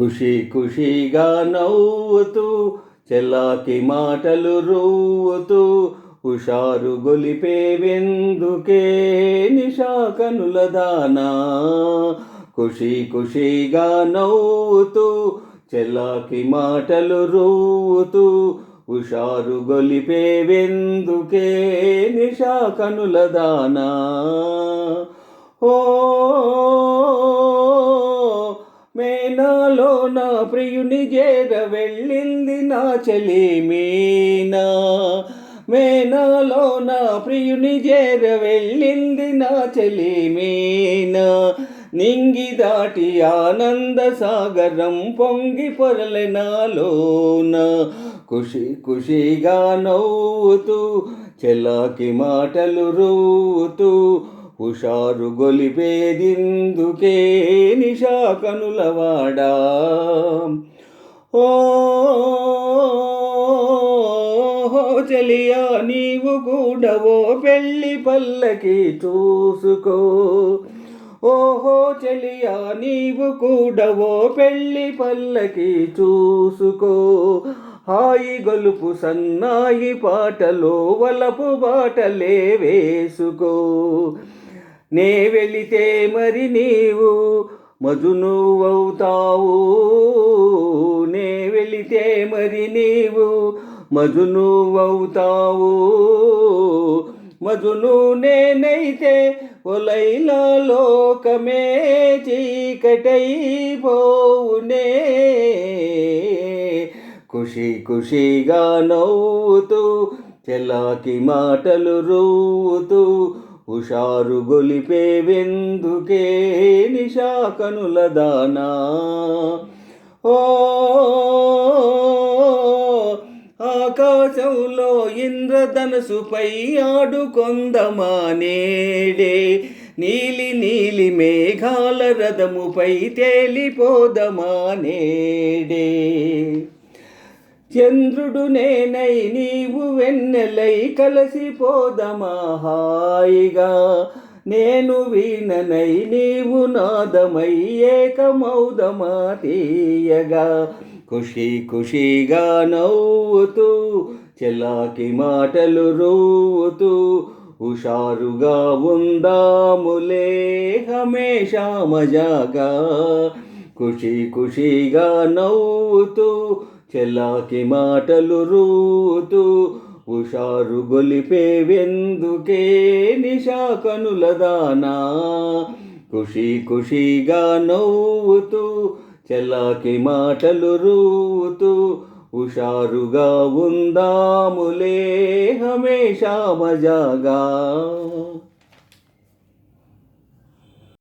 ఖుషి ఖుషిగా నవ్వుతూ చెల్లాకి మాటలు రూవుతూ హుషారు గొలిపే వెందుకే నిశా కనుల దానా. ఖుషి ఖుషిగా నవ్వుతూ చెల్లాకి మాటలు రూవుతూ హుషారు గొలిపే వెందుకే నిశా కనుల దానా. ఓ మేనాలో నా ప్రియుని చేర వెళ్ళింది నా చెలి మీనా. మేనాలో నా ప్రియుని చేర వెళ్ళింది నా చెలి మీనా. నింగి దాటి ఆనంద సాగరం పొంగి పొరలె నాలోన. ఖుషి ఖుషిగా నవ్వుతూ చెల్లాకి మాటలు రూవుతూ హుషారు గొలిపేదిందుకే నిశా కనులవాడా. ఓ చెలియా నీవు కూడా ఓ పెళ్ళి పల్లకి చూసుకో. ఓహో చెలియా నీవు కూడా ఓ పెళ్ళి పల్లకి చూసుకో. హాయి గొలుపు సన్నాయి పాటలో వలపు బాటలే వేసుకో. నే వెళితే మరి నీవు మజును అవుతావు. నే వెళితే మరి నీవు మజును అవుతావు. మజును నేనైతే ఒలైలా లోకమే చీకటైపోవునే. ఖుషి ఖుషిగా నవ్వుతూ చెల్లాకి మాటలు రూవుతూ హుషారు గొలిపే వెందుకే నిశా కనుల దానా. ఓ ఆకాశంలో ఇంద్రధనుసుపై ఆడుకొందమా నేడే. నీలి నీలి మేఘాల రథముపై తేలిపోదమా నేడే. చంద్రుడు నేనై నీవు వెన్నెలై కలసిపోదమా హాయిగా. నేను వీణనై నీవు నాదమై ఏకమౌదమా తీయగా. ఖుషి ఖుషిగా నవ్వుతూ చెల్లాకి మాటలు రూవుతూ హుషారుగా ఉందాములే హమేషా మజాగా. ఖుషి ఖుషిగా నవ్వుతూ చెల్లాకి మాటలు రూవుతూ హుషారు గొలిపే వెందుకే నిశా కనుల దానా. ఖుషి ఖుషిగా నవ్వుతూ చెల్లాకి మాటలు రూవుతూ హుషారుగా ఉందాములే హమేషా మజాగా.